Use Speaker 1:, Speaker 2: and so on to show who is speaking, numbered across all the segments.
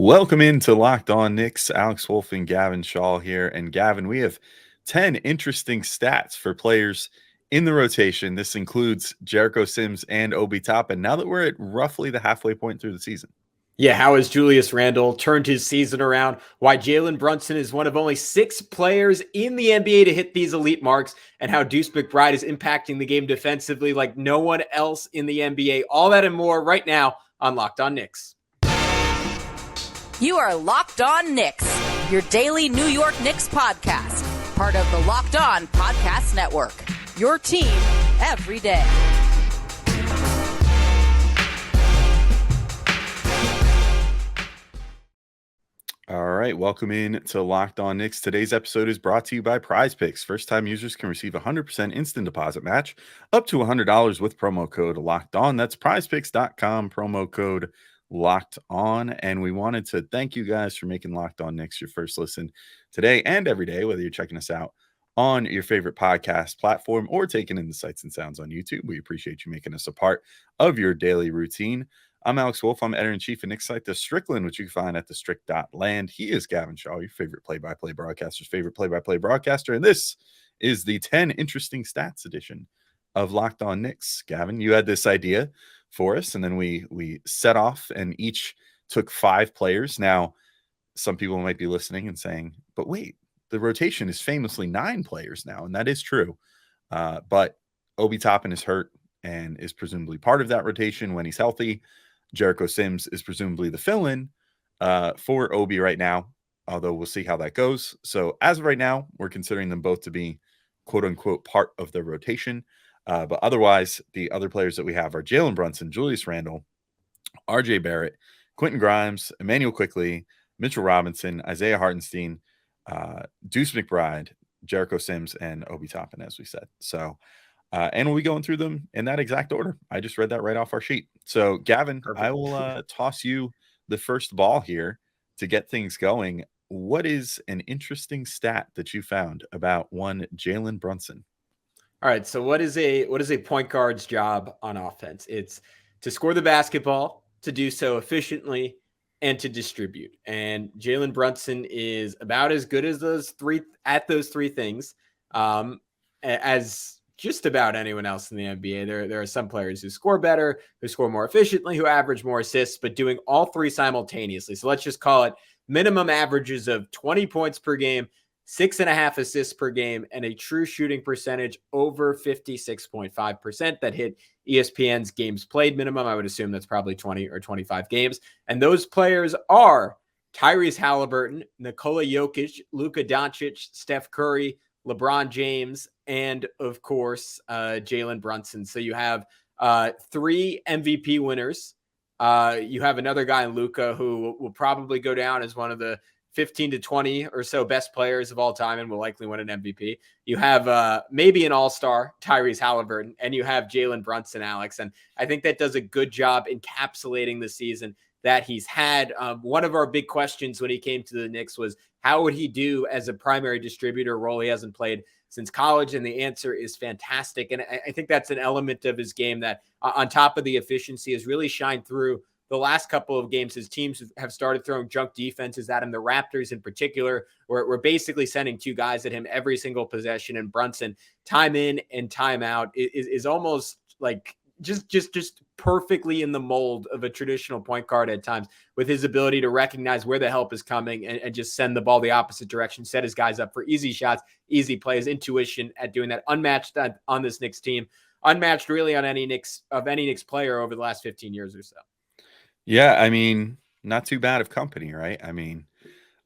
Speaker 1: Welcome into Locked On Knicks. Alex Wolfe and Gavin Schall here. And Gavin, we have 10 interesting stats for players in the rotation. This includes Jericho Sims and Obi Toppin. Now that we're at roughly the halfway point through the season.
Speaker 2: Yeah, how has Julius Randle turned his season around? Why Jalen Brunson is one of only 6 players in the NBA to hit these elite marks, and how Deuce McBride is impacting the game defensively like no one else in the NBA. All that and more right now on Locked On Knicks.
Speaker 3: You are Locked On Knicks, your daily New York Knicks podcast, part of the Locked On Podcast Network, your team every day.
Speaker 1: All right, welcome in to Locked On Knicks. Today's episode is brought to you by PrizePicks. First-time users can receive a 100% instant deposit match up to $100 with promo code Locked On. That's PrizePicks.com, promo code Locked On. And we wanted to thank you guys for making Locked On Knicks your first listen today and every day, whether you're checking us out on your favorite podcast platform or taking in the sights and sounds on YouTube. We appreciate you making us a part of your daily routine. I'm Alex Wolfe. I'm editor-in-chief of Knicks site The Strickland, which you can find at thestrick.land. He is Gavin Schall, your favorite play-by-play broadcaster's favorite play-by-play broadcaster. And this is the 10 interesting stats edition of Locked On Knicks. Gavin, you had this idea for us, and then we set off and each took 5 players. Now, some people might be listening and saying, but wait, the rotation is famously 9 players now, and that is true. But Obi Toppin is hurt and is presumably part of that rotation when he's healthy. Jericho Sims is presumably the fill-in for Obi right now, although we'll see how that goes. So as of right now, we're considering them both to be quote-unquote part of the rotation. But otherwise, the other players that we have are Jalen Brunson, Julius Randle, RJ Barrett, Quentin Grimes, Emmanuel Quickley, Mitchell Robinson, Isaiah Hartenstein, Deuce McBride, Jericho Sims, and Obi Toppin, as we said. So and we'll be going through them in that exact order. I just read that right off our sheet. So, Gavin, perfect. I will toss you the first ball here to get things going. What is an interesting stat that you found about one Jalen Brunson?
Speaker 2: All right, so what is a point guard's job on offense? It's to score the basketball, to do so efficiently, and to distribute. And Jalen Brunson is about as good as those three things as just about anyone else in the NBA. There are some players who score better, who score more efficiently, who average more assists, but doing all 3 simultaneously. So let's just call it minimum averages of 20 points per game, 6.5 assists per game, and a true shooting percentage over 56.5% that hit ESPN's games played minimum. I would assume that's probably 20 or 25 games. And those players are Tyrese Halliburton, Nikola Jokic, Luka Doncic, Steph Curry, LeBron James, and of course, Jalen Brunson. So you have 3 MVP winners. You have another guy in Luka who will probably go down as one of the 15 to 20 or so best players of all time and will likely win an MVP. You have maybe an all-star, Tyrese Halliburton, and you have Jalen Brunson, Alex. And I think that does a good job encapsulating the season that he's had. One of our big questions when he came to the Knicks was, how would he do as a primary distributor, role he hasn't played since college? And the answer is fantastic. And I think that's an element of his game that, on top of the efficiency, has really shined through the last couple of games. His teams have started throwing junk defenses at him. The Raptors in particular, we're basically sending 2 guys at him every single possession. And Brunson, time in and time out, is almost like just perfectly in the mold of a traditional point guard at times, with his ability to recognize where the help is coming and just send the ball the opposite direction, set his guys up for easy shots, easy plays, intuition at doing that. Unmatched on this Knicks team, unmatched really on any Knicks player over the last 15 years or so.
Speaker 1: Yeah, I mean, not too bad of company, right? I mean,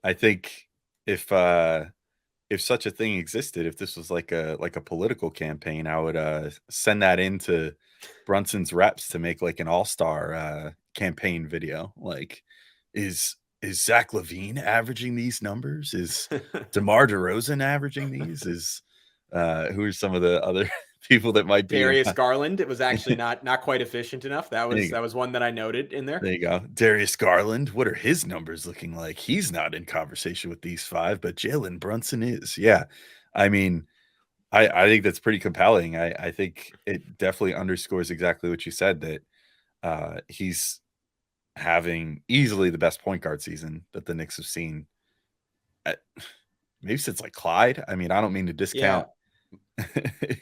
Speaker 1: I think if such a thing existed, if this was like a political campaign, I would send that into Brunson's reps to make like an all-star campaign video. Like, is Zach LaVine averaging these numbers? Is DeMar DeRozan averaging these? Is who are some of the other people that might be?
Speaker 2: Darius Garland. It was actually not quite efficient enough. That was one that I noted in there.
Speaker 1: There you go. Darius Garland. What are his numbers looking like? He's not in conversation with these 5, but Jalen Brunson is. Yeah. I mean, I think that's pretty compelling. I think it definitely underscores exactly what you said, that he's having easily the best point guard season that the Knicks have seen, maybe since like Clyde. I mean, I don't mean to discount,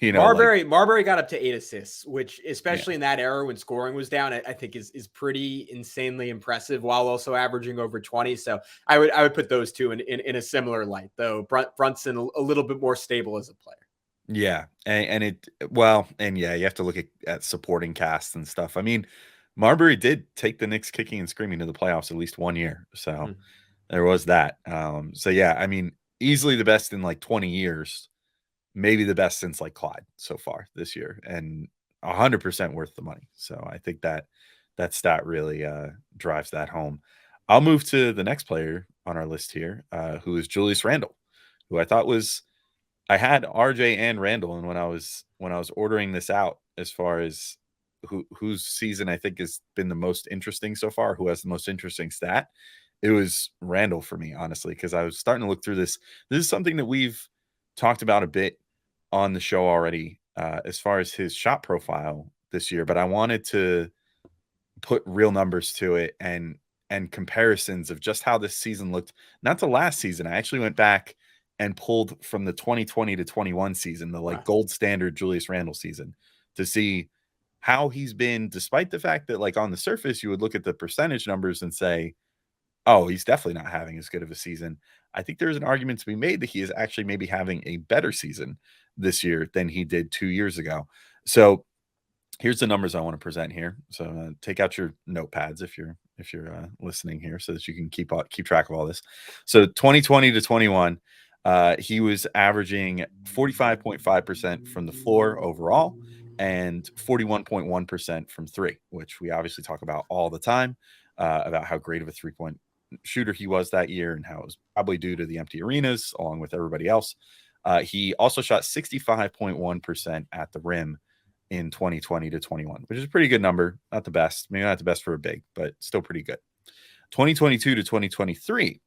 Speaker 2: Marbury got up to 8 assists, which especially in that era when scoring was down, I think is pretty insanely impressive while also averaging over 20. So I would put those two in a similar light, though Brunson a little bit more stable as a player.
Speaker 1: Yeah. And you have to look at supporting casts and stuff. I mean, Marbury did take the Knicks kicking and screaming to the playoffs at least 1 year. So there was that. I mean, easily the best in like 20 years, maybe the best since like Clyde so far this year, and 100% worth the money. So I think that stat really drives that home. I'll move to the next player on our list here, who is Julius Randle, who I had RJ and Randle, and when I was ordering this out, as far as whose season I think has been the most interesting so far, who has the most interesting stat, it was Randle for me, honestly, because I was starting to look through this. This is something that we've talked about a bit on the show already, as far as his shot profile this year, but I wanted to put real numbers to it and comparisons of just how this season looked. Not the last season. I actually went back and pulled from the 2020 to 21 season, the gold standard Julius Randle season, to see how he's been, despite the fact that like on the surface you would look at the percentage numbers and say, oh, he's definitely not having as good of a season. I think there's an argument to be made that he is actually maybe having a better season this year than he did 2 years ago. So here's the numbers I want to present here. So take out your notepads if you're listening here, so that you can keep track of all this. So 2020 to 21, he was averaging 45.5% from the floor overall and 41.1% from three, which we obviously talk about all the time, about how great of a 3-point shooter he was that year and how it was probably due to the empty arenas along with everybody else. He also shot 65.1% at the rim in 2020 to 21, which is a pretty good number. Not the best, maybe not the best for a big, but still pretty good. 2022 to 2023,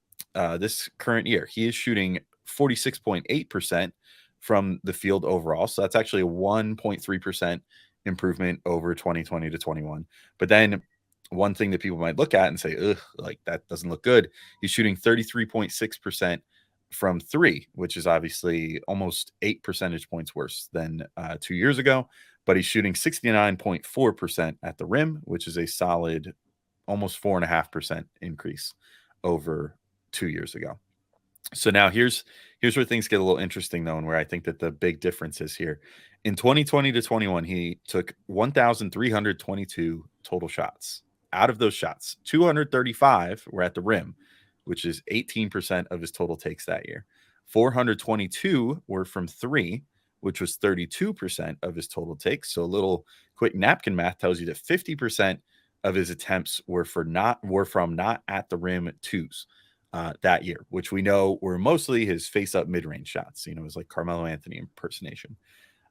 Speaker 1: this current year, he is shooting 46.8% from the field overall. So that's actually a 1.3% improvement over 2020 to 21. But then one thing that people might look at and say, ugh, like that doesn't look good. He's shooting 33.6% from three, which is obviously almost 8 percentage points worse than 2 years ago. But he's shooting 69.4% at the rim, which is a solid almost 4.5% increase over 2 years ago. So now here's where things get a little interesting, though, and where I think that the big difference is here. In 2020 to 21, he took 1,322 total shots. Out of those shots, 235 were at the rim, which is 18% of his total takes that year. 422 were from three, which was 32% of his total takes. So a little quick napkin math tells you that 50% of his attempts were from not at the rim twos that year, which we know were mostly his face-up mid-range shots. It was like Carmelo Anthony impersonation.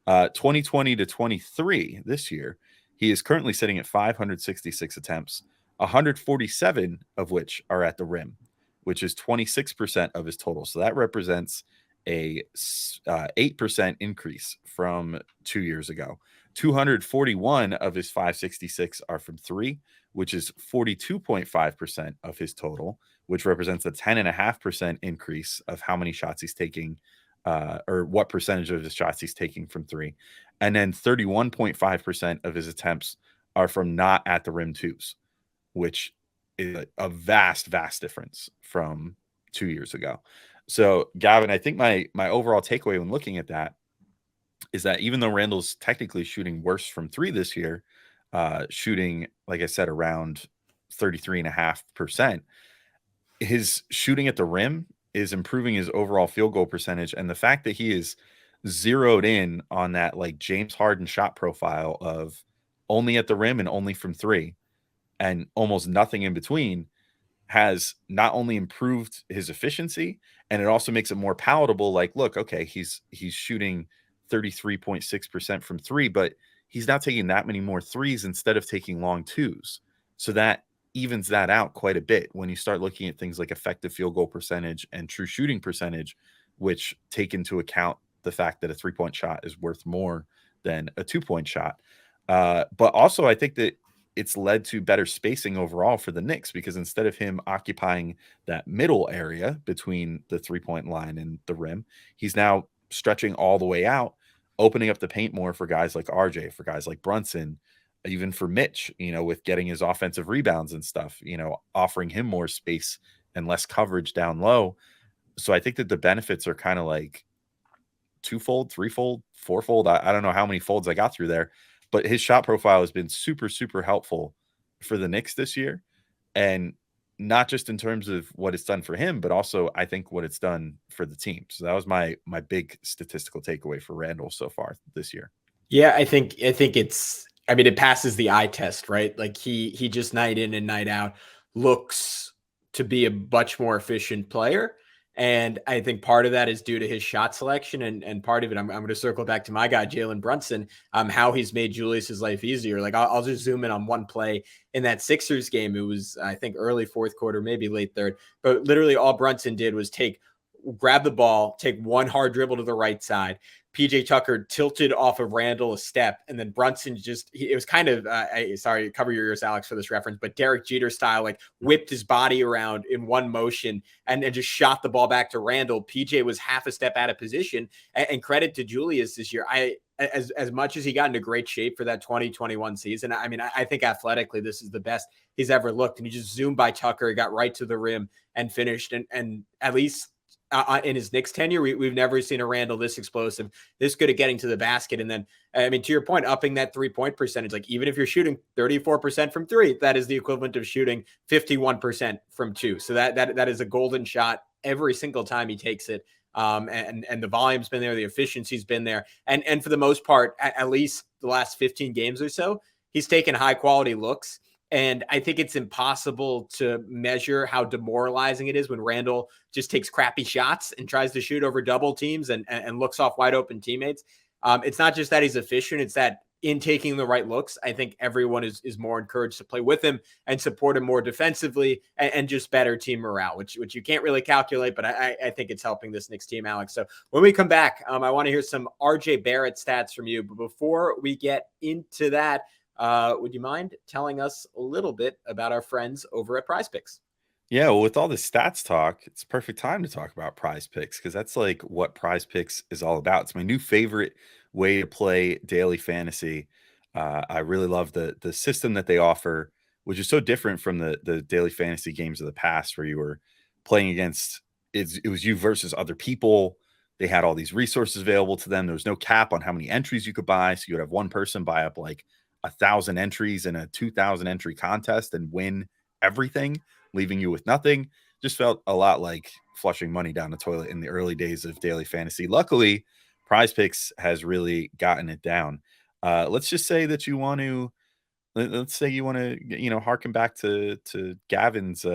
Speaker 1: 2020 to 23, this year, he is currently sitting at 566 attempts, 147 of which are at the rim, which is 26% of his total. So that represents a 8% increase from 2 years ago. 241 of his 566 are from three, which is 42.5% of his total, which represents a 10.5% increase of how many shots he's taking, or what percentage of his shots he's taking from three. And then 31.5% of his attempts are from not at the rim twos, which is a vast, vast difference from 2 years ago. So, Gavin, I think my overall takeaway when looking at that is that even though Randle's technically shooting worse from three this year, shooting, like I said, around 33.5%, his shooting at the rim is improving his overall field goal percentage. And the fact that he is zeroed in on that like James Harden shot profile of only at the rim and only from three and almost nothing in between has not only improved his efficiency, and it also makes it more palatable. Like, look, okay, he's shooting 33.6% from three, but he's not taking that many more threes instead of taking long twos. So that evens that out quite a bit when you start looking at things like effective field goal percentage and true shooting percentage, which take into account the fact that a 3-point shot is worth more than a 2-point shot. But also, I think that it's led to better spacing overall for the Knicks, because instead of him occupying that middle area between the 3-point line and the rim, he's now stretching all the way out, opening up the paint more for guys like RJ, for guys like Brunson, even for Mitch, with getting his offensive rebounds and stuff, offering him more space and less coverage down low. So I think that the benefits are kind of like twofold, threefold, fourfold. I don't know how many folds I got through there, but his shot profile has been super, super helpful for the Knicks this year. And not just in terms of what it's done for him, but also I think what it's done for the team. So that was my big statistical takeaway for Randle so far this year.
Speaker 2: Yeah, I think it passes the eye test, right? Like he just night in and night out looks to be a much more efficient player. And I think part of that is due to his shot selection, and part of it, I'm going to circle back to my guy, Jalen Brunson, how he's made Julius's life easier. Like I'll just zoom in on one play in that Sixers game. It was, I think, early fourth quarter, maybe late third, but literally all Brunson did was grab the ball, take one hard dribble to the right side. PJ Tucker tilted off of Randle a step, and then Brunson it was kind of, sorry, cover your ears, Alex, for this reference, but Derek Jeter style, like whipped his body around in one motion and just shot the ball back to Randle. PJ was half a step out of position, and credit to Julius this year. As much as he got into great shape for that 2021 season, I think athletically this is the best he's ever looked. And he just zoomed by Tucker, got right to the rim and finished. And at least in his Knicks tenure, we've never seen a Randle this explosive, this good at getting to the basket. And then, to your point, upping that 3-point percentage, like even if you're shooting 34% from three, that is the equivalent of shooting 51% from two. So that is a golden shot every single time he takes it. And the volume's been there, the efficiency's been there. And for the most part, at least the last 15 games or so, he's taken high quality looks. And I think it's impossible to measure how demoralizing it is when Randle just takes crappy shots and tries to shoot over double teams and looks off wide open teammates. It's not just that he's efficient, it's that in taking the right looks, I think everyone is more encouraged to play with him and support him more defensively and just better team morale, which you can't really calculate, but I think it's helping this Knicks team, Alex. So when we come back, I want to hear some RJ Barrett stats from you. But before we get into that, would you mind telling us a little bit about our friends over at PrizePicks?
Speaker 1: Yeah, well, with all this stats talk, it's perfect time to talk about PrizePicks, because that's like what PrizePicks is all about. It's my new favorite way to play daily fantasy. I really love the system that they offer, which is so different from the daily fantasy games of the past, where you were playing against it was you versus other people. They had all these resources available to them. There was no cap on how many entries you could buy, so you would have one person buy up like 1,000 entries in a 2,000 entry contest and win everything, leaving you with nothing. Just felt a lot like flushing money down the toilet in the early days of daily fantasy. Luckily, PrizePicks has really gotten it down. Let's just say that you want to, let's say you want to, harken back to Gavin's,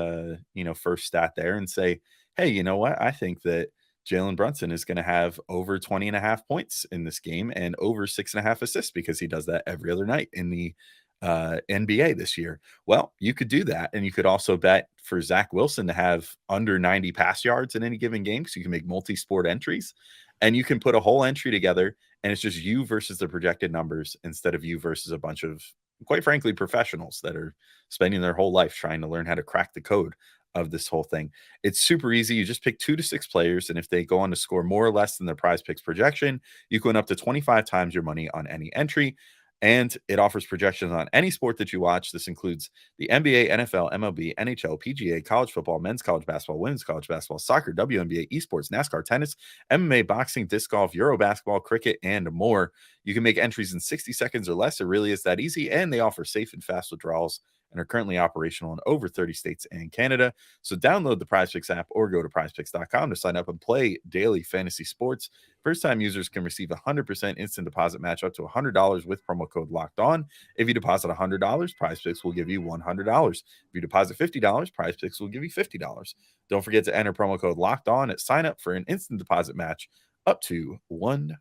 Speaker 1: first stat there and say, hey, you know what? I think that Jalen Brunson is going to have over 20.5 points in this game and over 6.5 assists, because he does that every other night in the NBA this year. Well, you could do that. And you could also bet for Zach Wilson to have under 90 pass yards in any given game. So you can make multi-sport entries, and you can put a whole entry together, and it's just you versus the projected numbers instead of you versus a bunch of, quite frankly, professionals that are spending their whole life trying to learn how to crack the code of this whole thing. It's super easy. You just pick 2 to 6 players, and if they go on to score more or less than their PrizePicks projection, you can win up to 25 times your money on any entry. And it offers projections on any sport that you watch. This includes the NBA, NFL, MLB, NHL, PGA, college football, men's college basketball, women's college basketball, soccer, WNBA, esports, NASCAR, tennis, MMA, boxing, disc golf, Euro basketball, cricket, and more. You can make entries in 60 seconds or less. It really is that easy. And they offer safe and fast withdrawals and are currently operational in over 30 states and Canada. So download the PrizePicks app or go to prizepicks.com to sign up and play daily fantasy sports. First-time users can receive a 100% instant deposit match up to $100 with promo code Locked On. If you deposit $100, PrizePicks will give you $100. If you deposit $50, PrizePicks will give you $50. Don't forget to enter promo code Locked On at sign up for an instant deposit match up to $100.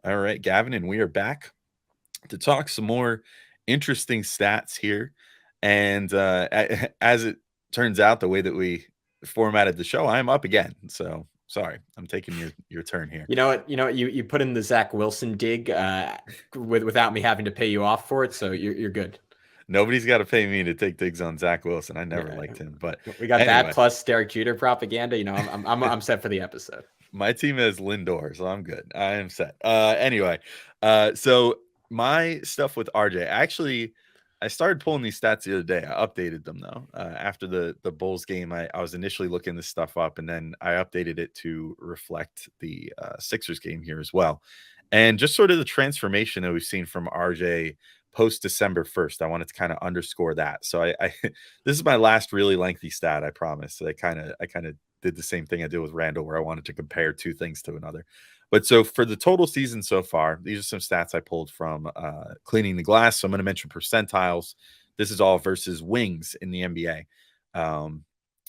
Speaker 1: All right, Gavin, and we are back to talk some more interesting stats here. And as it turns out, the way that we formatted the show, I'm up again. So Sorry, I'm taking your turn here.
Speaker 2: You know what? You put in the Zach Wilson dig without me having to pay you off for it, so you're good.
Speaker 1: Nobody's got to pay me to take digs on Zach Wilson. I never liked him, but
Speaker 2: we got
Speaker 1: anyway.
Speaker 2: that plus Derek Jeter propaganda. I'm set for the episode.
Speaker 1: My team has Lindor, so I'm good. I am set. Anyway, so my stuff with RJ, actually, I started pulling these stats the other day. I updated them though. After the Bulls game, I was initially looking this stuff up, and then I updated it to reflect the Sixers game here as well. And just sort of the transformation that we've seen from RJ post December 1st. I wanted to kind of underscore that. So I this is my last really lengthy stat, I promise. So I kind of did the same thing I did with Randle, where I wanted to compare two things to another. But so for the total season so far, these are some stats I pulled from Cleaning the Glass. So I'm going to mention percentiles. This is all versus wings in the NBA,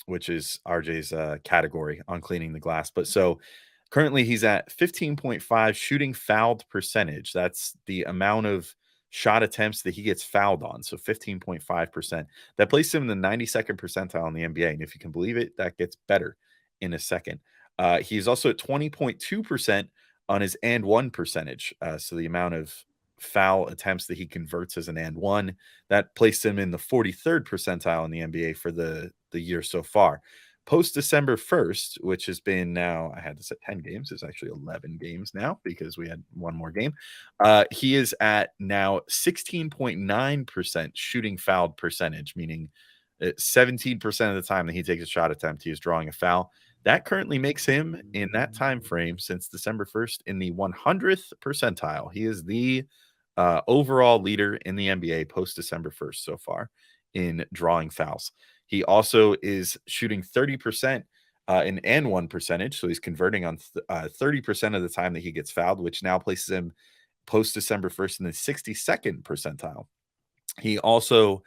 Speaker 1: which is RJ's category on Cleaning the Glass. But so currently he's at 15.5 shooting fouled percentage. That's the amount of shot attempts that he gets fouled on. So 15.5%. That places him in the 92nd percentile in the NBA. And if you can believe it, that gets better in a second. He's also at 20.2% on his and one percentage. So the amount of foul attempts that he converts as an and one, that placed him in the 43rd percentile in the NBA for the year so far. Post December 1st, which has been now, I had to set 10 games. It's actually 11 games now because we had one more game. He is at now 16.9% shooting fouled percentage, meaning 17% of the time that he takes a shot attempt, he is drawing a foul. That currently makes him in that time frame since December 1st in the 100th percentile. He is the overall leader in the NBA post December 1st so far in drawing fouls. He also is shooting 30% in and one percentage. So he's converting on 30% of the time that he gets fouled, which now places him post December 1st in the 62nd percentile. He also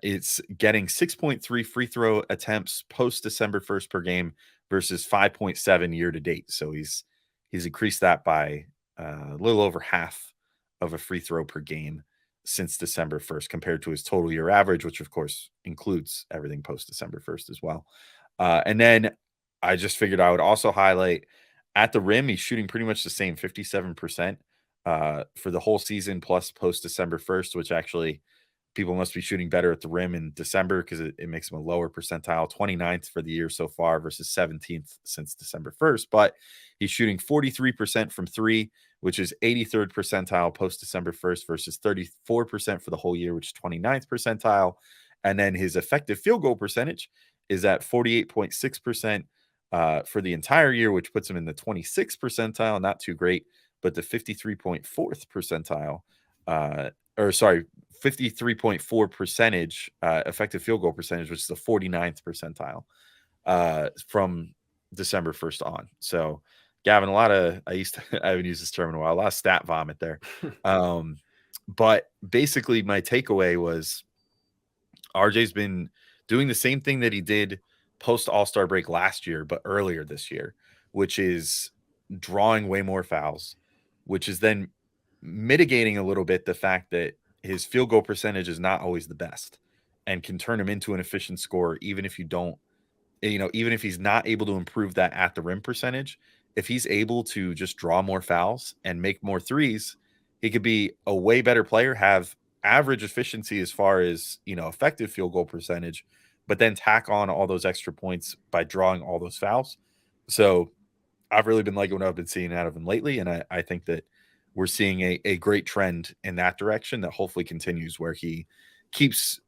Speaker 1: is getting 6.3 free throw attempts post December 1st per game versus 5.7 year to date. So he's increased that by a little over half of a free throw per game since December 1st compared to his total year average, which of course includes everything post December 1st as well. And then I just figured I would also highlight at the rim, he's shooting pretty much the same 57% for the whole season plus post December 1st, which actually people must be shooting better at the rim in December because it makes him a lower percentile, 29th for the year so far versus 17th since December 1st. But he's shooting 43% from three, which is 83rd percentile post December 1st versus 34% for the whole year, which is 29th percentile. And then his effective field goal percentage is at 48.6% for the entire year, which puts him in the 26th percentile, not too great, but the 53.4th percentile, 53.4 percentage effective field goal percentage, which is the 49th percentile from December 1st on. So Gavin, I haven't used this term in a while, a lot of stat vomit there. But basically my takeaway was RJ's been doing the same thing that he did post All-Star break last year, but earlier this year, which is drawing way more fouls, which is then mitigating a little bit the fact that his field goal percentage is not always the best and can turn him into an efficient scorer, even if you don't, even if he's not able to improve that at the rim percentage. If he's able to just draw more fouls and make more threes, he could be a way better player, have average efficiency as far as, effective field goal percentage, but then tack on all those extra points by drawing all those fouls. So I've really been liking what I've been seeing out of him lately. And I think that we're seeing a great trend in that direction that hopefully continues, where he keeps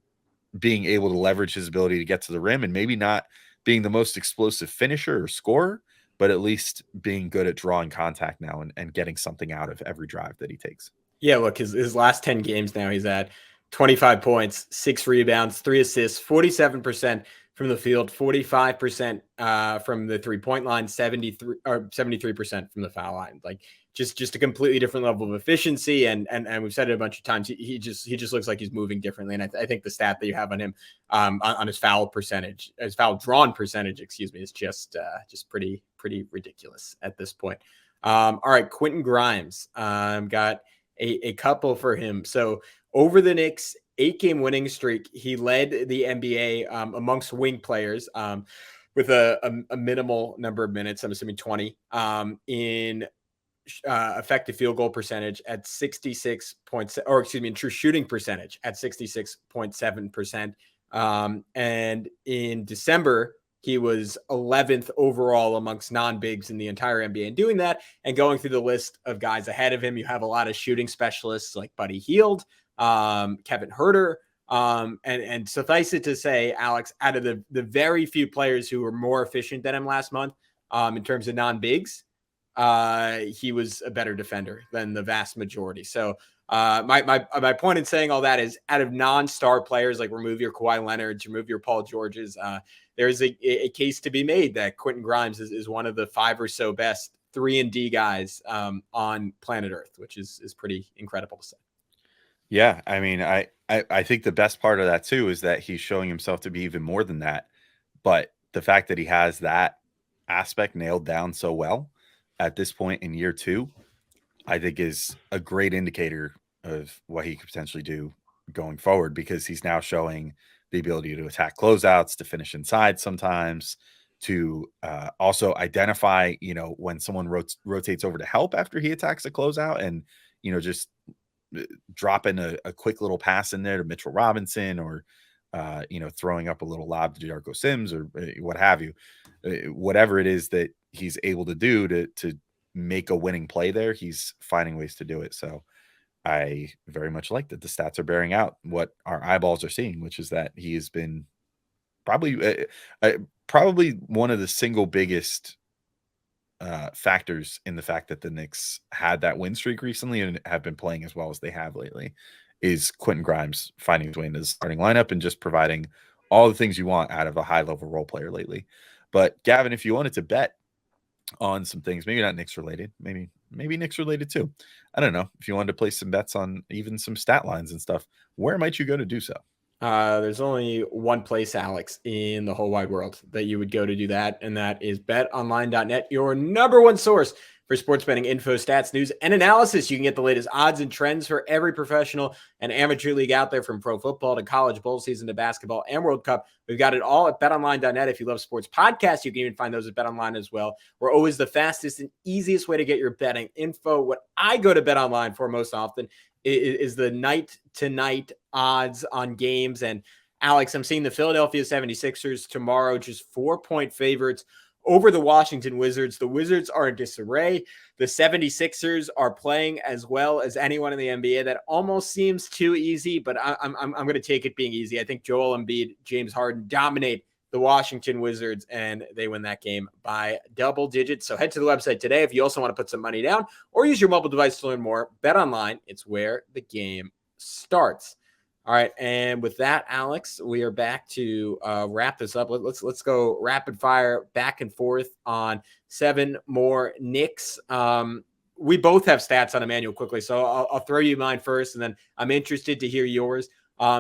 Speaker 1: being able to leverage his ability to get to the rim and maybe not being the most explosive finisher or scorer, but at least being good at drawing contact now and getting something out of every drive that he takes.
Speaker 2: Yeah, look, his last 10 games now, he's at 25 points, 6 rebounds, 3 assists, 47% from the field, 45% from the 3-point line, 73% from the foul line. Like just a completely different level of efficiency. And we've said it a bunch of times. He just looks like he's moving differently. And I think the stat that you have on him on his foul percentage, his foul drawn percentage, is just pretty ridiculous at this point. All right, Quentin Grimes got a couple for him. So over the Knicks 8-game winning streak, he led the NBA amongst wing players with a minimal number of minutes, I'm assuming 20, in effective field goal percentage at 66 points, or excuse me, in true shooting percentage at 66.7%. And in December, he was 11th overall amongst non-bigs in the entire NBA. And doing that and going through the list of guys ahead of him, you have a lot of shooting specialists like Buddy Hield, Kevin Huerter, and suffice it to say, Alex, out of the very few players who were more efficient than him last month in terms of non-bigs, he was a better defender than the vast majority. So my point in saying all that is, out of non-star players, like remove your Kawhi Leonards, remove your Paul Georges, there's a case to be made that Quentin Grimes is one of the 5 or so best 3-and-D guys on planet Earth, which is pretty incredible to say.
Speaker 1: Yeah, I mean, I think the best part of that too is that he's showing himself to be even more than that. But the fact that he has that aspect nailed down so well at this point in year 2, I think is a great indicator of what he could potentially do going forward, because he's now showing the ability to attack closeouts, to finish inside sometimes, to also identify, when someone rotates over to help after he attacks a closeout, and, just drop in a quick little pass in there to Mitchell Robinson, or, throwing up a little lob to Jericho Sims, or what have you. Whatever it is that he's able to do to make a winning play there, he's finding ways to do it. So I very much like that the stats are bearing out what our eyeballs are seeing, which is that he has been probably one of the single biggest factors in the fact that the Knicks had that win streak recently and have been playing as well as they have lately, is Quentin Grimes finding his way into the starting lineup and just providing all the things you want out of a high-level role player lately. But Gavin, if you wanted to bet on some things, maybe not Knicks related, maybe Knicks related too, I don't know, if you wanted to place some bets on even some stat lines and stuff, where might you go to do so?
Speaker 2: There's only one place, Alex, in the whole wide world that you would go to do that, and that is betonline.net, your number one source for sports betting info, stats, news, and analysis. You can get the latest odds and trends for every professional and amateur league out there, from pro football to college bowl season to basketball and World Cup. We've got it all at betonline.net. If you love sports podcasts, you can even find those at BetOnline as well. We're always the fastest and easiest way to get your betting info. What I go to BetOnline for most often is the night-to-night odds on games. And Alex, I'm seeing the Philadelphia 76ers tomorrow, just 4-point favorites over the Washington Wizards. The Wizards are in disarray. The 76ers are playing as well as anyone in the NBA. That almost seems too easy, but I'm going to take it being easy. I think Joel Embiid, James Harden dominate the Washington Wizards, and they win that game by double digits. So head to the website today if you also want to put some money down, or use your mobile device to learn more. BetOnline, it's where the game starts. All right, and with that, Alex, we are back to wrap this up. Let's go rapid fire back and forth on 7 more Knicks. We both have stats on Emmanuel Quickley, so I'll throw you mine first, and then I'm interested to hear yours.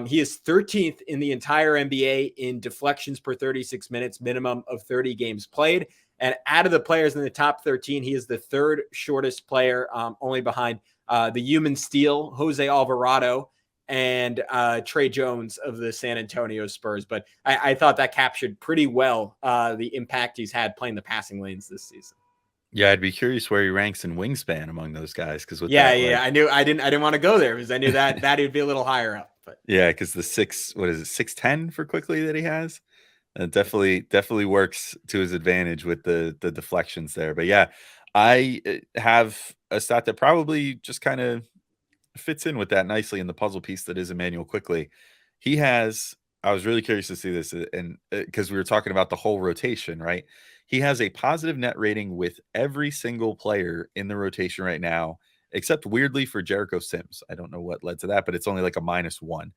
Speaker 2: He is 13th in the entire NBA in deflections per 36 minutes, minimum of 30 games played. And out of the players in the top 13, he is the 3rd shortest player, only behind the human steel, Jose Alvarado, and Trey Jones of the San Antonio Spurs. But I thought that captured pretty well the impact he's had playing the passing lanes this season.
Speaker 1: Yeah, I'd be curious where he ranks in wingspan among those guys. Because
Speaker 2: I knew I didn't want to go there, because I knew that would be a little higher up. But
Speaker 1: yeah, because the 6'10" for Quickley that he has, definitely works to his advantage with the deflections there. But yeah, I have a stat that probably just kind of fits in with that nicely in the puzzle piece that is Emmanuel Quickley. He has, I was really curious to see this, and because we were talking about the whole rotation, right? He has a positive net rating with every single player in the rotation right now, except weirdly for Jericho Sims. I don't know what led to that, but it's only like a -1.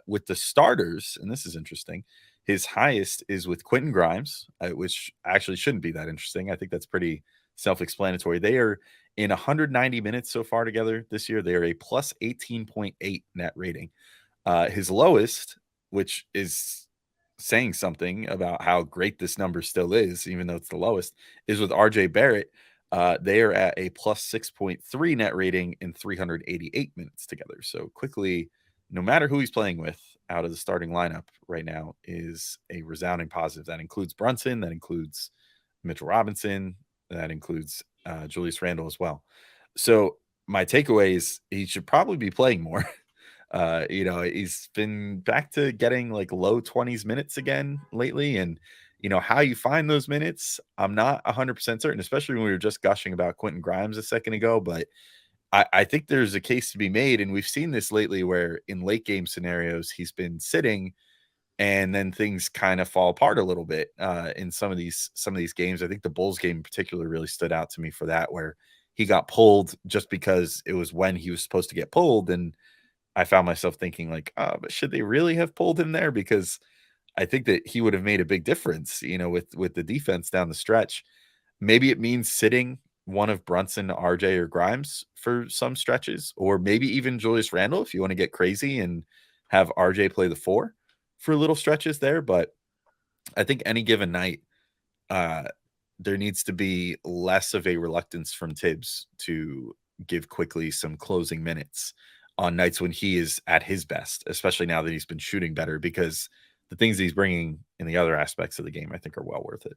Speaker 1: With the starters, and this is interesting, his highest is with Quentin Grimes, which actually shouldn't be that interesting. I think that's pretty self-explanatory. They are in 190 minutes so far together this year. They are a plus 18.8 net rating. His lowest, which is saying something about how great this number still is, even though it's the lowest, is with RJ Barrett. They are at a plus 6.3 net rating in 388 minutes together. So Quickley, no matter who he's playing with, out of the starting lineup right now is a resounding positive. That includes Brunson, that includes Mitchell Robinson, that includes Julius Randle as well. So my takeaway is he should probably be playing more. He's been back to getting like low 20s minutes again lately. And, how you find those minutes, I'm not 100% certain, especially when we were just gushing about Quentin Grimes a second ago. But I think there's a case to be made. And we've seen this lately where in late game scenarios, he's been sitting and then things kind of fall apart a little bit in some of these games. I think the Bulls game in particular really stood out to me for that, where he got pulled just because it was when he was supposed to get pulled. And I found myself thinking like, oh, but should they really have pulled him there? Because I think that he would have made a big difference, with the defense down the stretch. Maybe it means sitting one of Brunson, RJ, or Grimes for some stretches, or maybe even Julius Randle if you want to get crazy and have RJ play the 4 for little stretches there. But I think any given night, there needs to be less of a reluctance from Tibbs to give Quickley some closing minutes on nights when he is at his best, especially now that he's been shooting better, because the things he's bringing in the other aspects of the game, I think, are well worth it.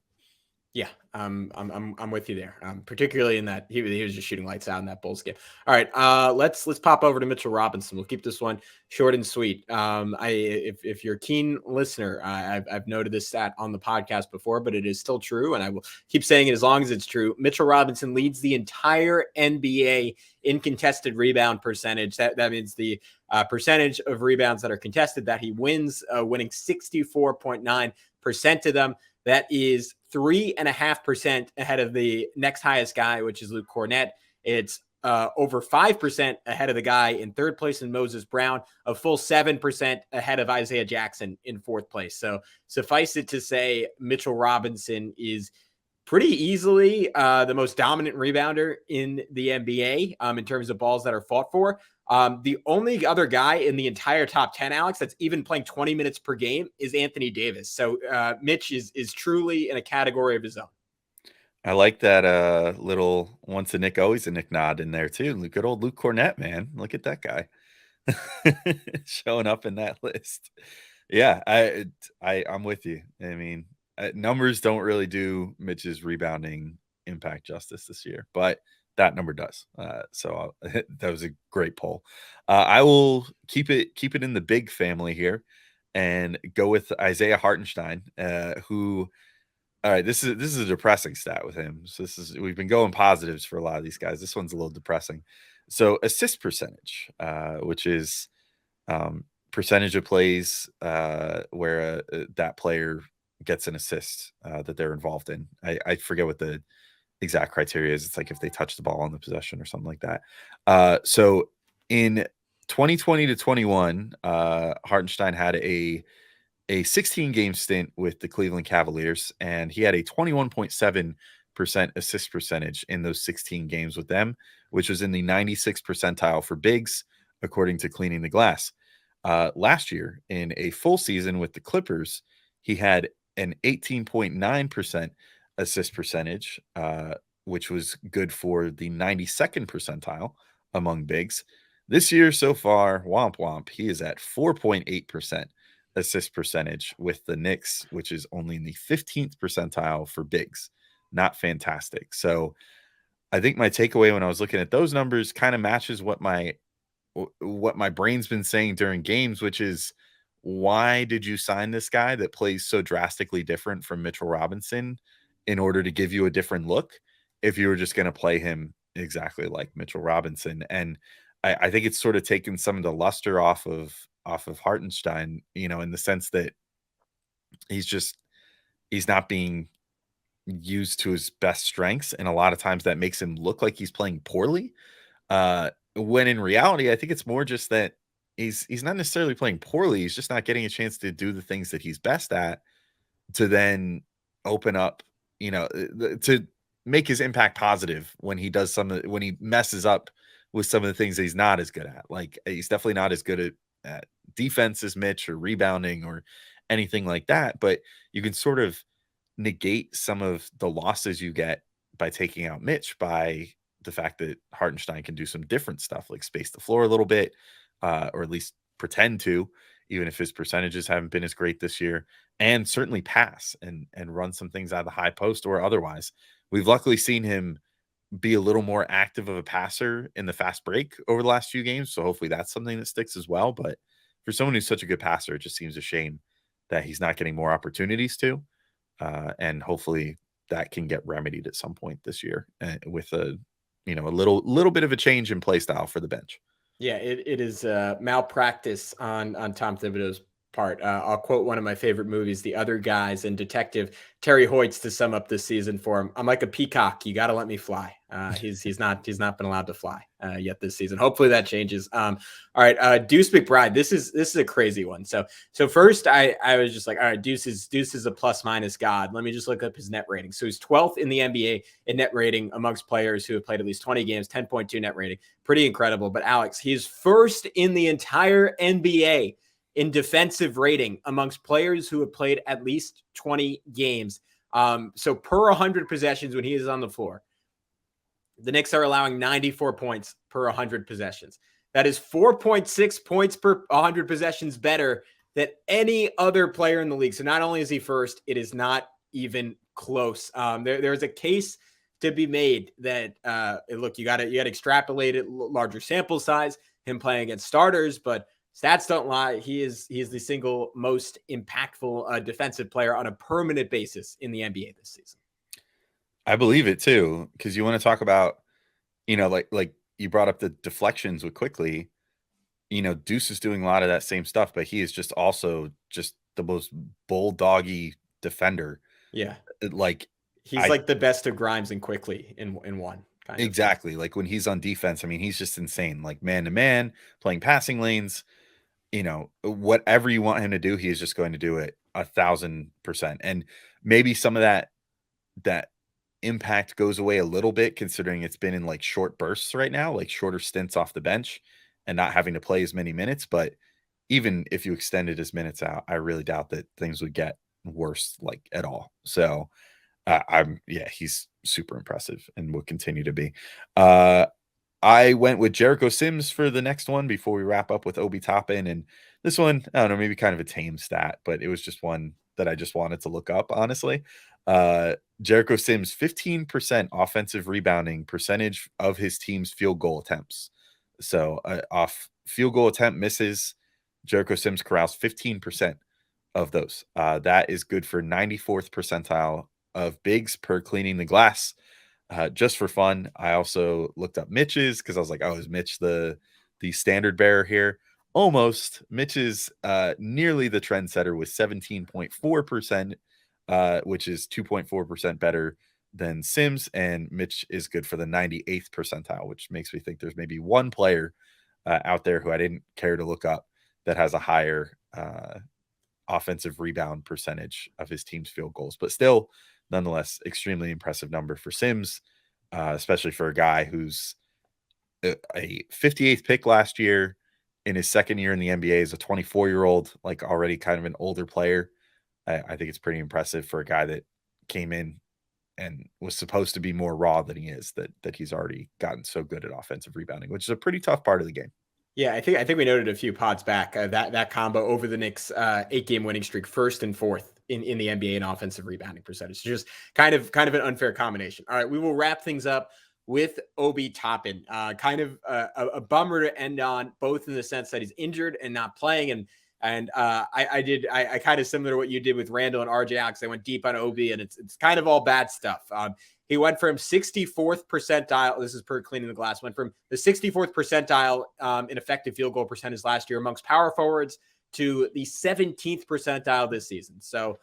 Speaker 2: Yeah, I'm with you there. Particularly in that he was just shooting lights out in that Bulls game. All right, let's pop over to Mitchell Robinson. We'll keep this one short and sweet. If you're a keen listener, I've noted this stat on the podcast before, but it is still true, and I will keep saying it as long as it's true. Mitchell Robinson leads the entire NBA in contested rebound percentage. That means the percentage of rebounds that are contested that he wins, winning 64.9% of them. That is 3.5% ahead of the next highest guy, which is Luke Cornett. It's over 5% ahead of the guy in third place in Moses Brown, a full 7% ahead of Isaiah Jackson in fourth place. So suffice it to say, Mitchell Robinson is pretty easily the most dominant rebounder in the NBA in terms of balls that are fought for. The only other guy in the entire top 10, Alex, that's even playing 20 minutes per game is Anthony Davis. So Mitch is truly in a category of his own.
Speaker 1: I like that little once a Knick, always a Knick nod in there too. Good old Luke Cornett, man. Look at that guy showing up in that list. Yeah, I'm with you. I mean, numbers don't really do Mitch's rebounding impact justice this year, but that number does. So that was a great poll. I will keep it in the big family here and go with Isaiah Hartenstein, who. All right, this is a depressing stat with him. So we've been going positives for a lot of these guys. This one's a little depressing. So assist percentage, which is percentage of plays where that player gets an assist that they're involved in. I forget what the exact criteria is. It's like if they touch the ball on the possession or something like that. So in 2020 to 21, Hartenstein had a 16-game stint with the Cleveland Cavaliers, and he had a 21.7% assist percentage in those 16 games with them, which was in the 96th percentile for bigs, according to Cleaning the Glass. Last year, in a full season with the Clippers, he had an 18.9% assist percentage, which was good for the 92nd percentile among bigs. This year so far, womp womp, he is at 4.8% assist percentage with the Knicks, which is only in the 15th percentile for bigs. Not fantastic. So I think my takeaway when I was looking at those numbers kind of matches what my brain's been saying during games, which is, why did you sign this guy that plays so drastically different from Mitchell Robinson in order to give you a different look if you were just going to play him exactly like Mitchell Robinson? And I think it's sort of taken some of the luster off of Hartenstein, in the sense that he's not being used to his best strengths. And a lot of times that makes him look like he's playing poorly. When in reality, I think it's more just that he's not necessarily playing poorly. He's just not getting a chance to do the things that he's best at to then open up, to make his impact positive when he does when he messes up with some of the things that he's not as good at. Like, he's definitely not as good at defense as Mitch, or rebounding, or anything like that. But you can sort of negate some of the losses you get by taking out Mitch by the fact that Hartenstein can do some different stuff, like space the floor a little bit, or at least pretend to, even if his percentages haven't been as great this year, and certainly pass and run some things out of the high post or otherwise. We've luckily seen him be a little more active of a passer in the fast break over the last few games. So hopefully that's something that sticks as well. But for someone who's such a good passer, it just seems a shame that he's not getting more opportunities to. And hopefully that can get remedied at some point this year with a little bit of a change in play style for the bench.
Speaker 2: Yeah, it is malpractice on Tom Thibodeau's part. I'll quote one of my favorite movies, The Other Guys, and Detective Terry Hoyts to sum up this season for him. I'm like a peacock. You got to let me fly. He's not been allowed to fly yet this season. Hopefully that changes. All right, Deuce McBride. This is a crazy one. So first I was just like, all right, Deuce is a plus minus god. Let me just look up his net rating. So he's 12th in the NBA in net rating amongst players who have played at least 20 games, 10.2 net rating. Pretty incredible. But Alex, he's first in the entire NBA in defensive rating amongst players who have played at least 20 games. So per 100 possessions when he is on the floor, the Knicks are allowing 94 points per 100 possessions. That is 4.6 points per 100 possessions better than any other player in the league. So not only is he first, it is not even close. There's a case to be made that look, you got to extrapolate it, larger sample size, him playing against starters, but stats don't lie. He is the single most impactful defensive player on a permanent basis in the NBA this season.
Speaker 1: I believe it too, because you want to talk about, like you brought up the deflections with Quickley. Deuce is doing a lot of that same stuff, but he is just also just the most bulldoggy defender.
Speaker 2: Yeah,
Speaker 1: he's
Speaker 2: like the best of Grimes and Quickley in one.
Speaker 1: Exactly. Like when he's on defense, I mean, he's just insane. Like man to man, playing passing lanes. Whatever you want him to do, he is just going to do it 1,000%. And maybe some of that impact goes away a little bit, considering it's been in like short bursts right now, like shorter stints off the bench and not having to play as many minutes. But even if you extended his minutes out, I really doubt that things would get worse like at all. So he's super impressive and will continue to be. I went with Jericho Sims for the next one before we wrap up with Obi Toppin. And this one, I don't know, maybe kind of a tame stat, but it was just one that I just wanted to look up, honestly. Jericho Sims, 15% offensive rebounding percentage of his team's field goal attempts. So off field goal attempt misses, Jericho Sims corrals 15% of those. That is good for 94th percentile of bigs per cleaning the glass. Just for fun, I also looked up Mitch's because I was like, oh, is Mitch the standard bearer here? Almost. Mitch is nearly the trendsetter with 17.4%, which is 2.4% better than Sims. And Mitch is good for the 98th percentile, which makes me think there's maybe one player out there who I didn't care to look up that has a higher offensive rebound percentage of his team's field goals. But still, nonetheless, extremely impressive number for Sims, especially for a guy who's a 58th pick last year in his second year in the NBA as a 24-year-old, like already kind of an older player. I think it's pretty impressive for a guy that came in and was supposed to be more raw than he is, that he's already gotten so good at offensive rebounding, which is a pretty tough part of the game.
Speaker 2: Yeah, I think we noted a few pods back that combo over the Knicks 8-game winning streak, first and fourth in the NBA in offensive rebounding percentage. Just kind of an unfair combination. All right, we will wrap things up with Obi Toppin. Kind of a bummer to end on, both in the sense that he's injured and not playing, and I kind of similar to what you did with Randle and RJ Alex. I went deep on Obi, and it's kind of all bad stuff. He went from 64th percentile. This is per cleaning the glass. Went from the 64th percentile in effective field goal percentage last year amongst power forwards to the 17th percentile this season. So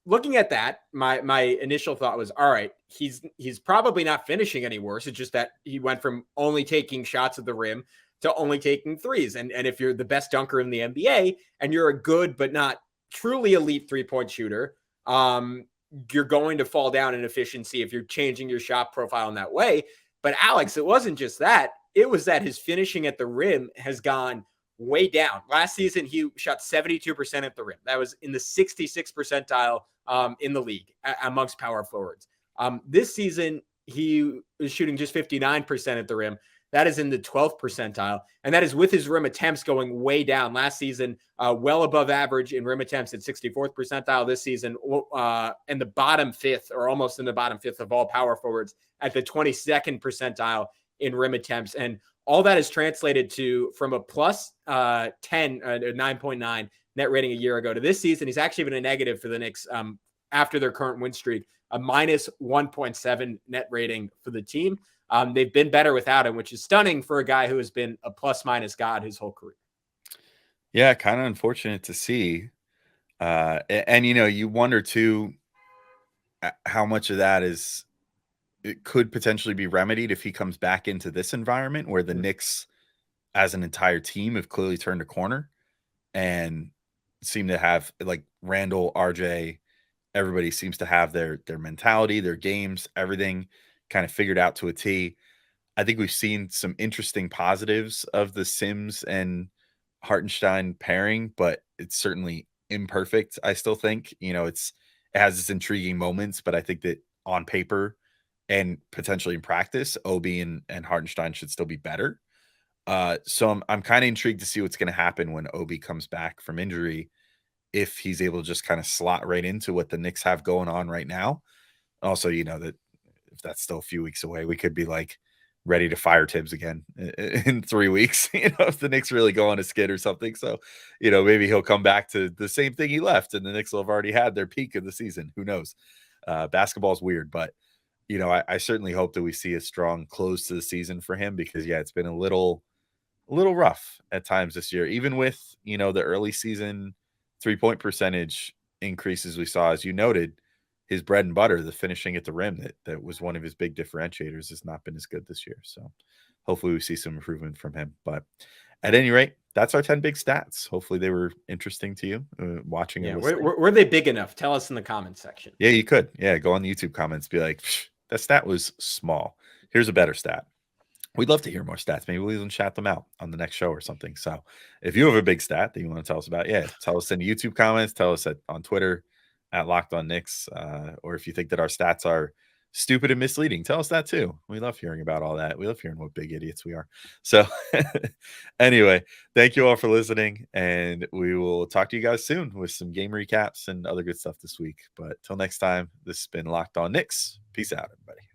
Speaker 2: looking at that, my initial thought was, all right, he's probably not finishing any worse. It's just that he went from only taking shots at the rim to only taking threes. And if you're the best dunker in the NBA and you're a good but not truly elite 3-point shooter, you're going to fall down in efficiency if you're changing your shot profile in that way. But Alex, it wasn't just that. It was that his finishing at the rim has gone way down. Last season, he shot 72% at the rim. That was in the 66th percentile in the league amongst power forwards. This season, he was shooting just 59% at the rim. That is in the 12th percentile. And that is with his rim attempts going way down. Last season, well above average in rim attempts at 64th percentile. This season, in the bottom fifth, or almost in the bottom fifth of all power forwards, at the 22nd percentile in rim attempts. And all that is translated to from a plus 9.9 net rating a year ago to this season. He's actually been a negative for the Knicks after their current win streak, a minus 1.7 net rating for the team. They've been better without him, which is stunning for a guy who has been a plus minus god his whole career.
Speaker 1: Yeah, kind of unfortunate to see. And you wonder too how much of that it could potentially be remedied if he comes back into this environment where the Knicks as an entire team have clearly turned a corner and seem to have, like, Randle, RJ, everybody seems to have their mentality, their games, everything kind of figured out to a T. I think we've seen some interesting positives of the Sims and Hartenstein pairing, but it's certainly imperfect. I still think, it has its intriguing moments, but I think that on paper and potentially in practice, Obi and Hartenstein should still be better. So I'm kind of intrigued to see what's going to happen when Obi comes back from injury, if he's able to just kind of slot right into what the Knicks have going on right now. Also, that if that's still a few weeks away, we could be like ready to fire Tibbs again in 3 weeks, if the Knicks really go on a skid or something. So, maybe he'll come back to the same thing he left and the Knicks will have already had their peak of the season. Who knows? Basketball's weird, but I certainly hope that we see a strong close to the season for him because, yeah, it's been a little rough at times this year, even with, the early season 3-point percentage increases we saw. As you noted, his bread and butter, the finishing at the rim, that was one of his big differentiators, has not been as good this year. So hopefully we see some improvement from him. But at any rate, that's our 10 big stats. Hopefully they were interesting to you watching.
Speaker 2: Yeah, were they big enough? Tell us in the comments section.
Speaker 1: Yeah, you could. Yeah, go on the YouTube comments. Be like, that stat was small. Here's a better stat. We'd love to hear more stats. Maybe we'll even chat them out on the next show or something. So if you have a big stat that you want to tell us about, tell us in the YouTube comments. Tell us on Twitter at Locked On Knicks. Or if you think that our stats are stupid and misleading, tell us that too. We love hearing about all that. We love hearing what big idiots we are. So anyway, thank you all for listening. And we will talk to you guys soon with some game recaps and other good stuff this week. But till next time, this has been Locked On Knicks. Peace out, everybody.